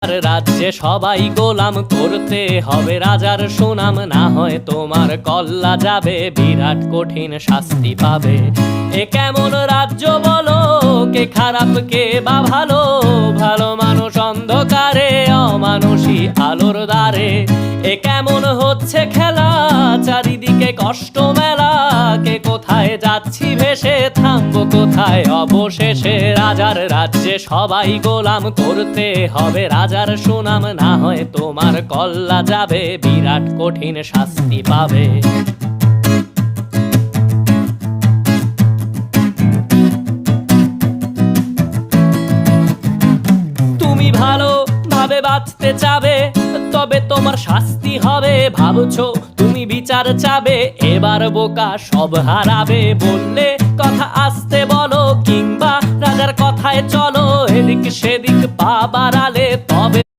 রাজ্যে সবাই গোলাম করতে হবে রাজার সুনাম, না হয় তোমার কল্লা যাবে, বিরাট কঠিন শাস্তি পাবে। এ কেমন রাজ্য বলো, কে খারাপ কে বা ভালো, ভালো মানুষ অন্ধকারে, অমানুষী আলোর দ্বারে। এ কেমন হচ্ছে খেলা, চারিদিকে কষ্ট মেলা, কে কোথায় যাচ্ছি ভেসে, থামবো কোথায় অবশেষে। রাজার রাজ্যে সবাই গোলাম করতে হবে রাজার সুনাম, না হয় তোমার কল্লা যাবে, বিরাট কঠিন শাস্তি পাবে। তুমি ভালো ভাবে বাঁচতে চাবে, তবে তোমার শাস্তি হবে। ভাবছো তুমি বিচার চাবে, এবার বোকা সব হারাবে। বললে কথা আসতে বলো, কিংবা রাজার কথায় চলো, এদিক সেদিক পা বাড়াও।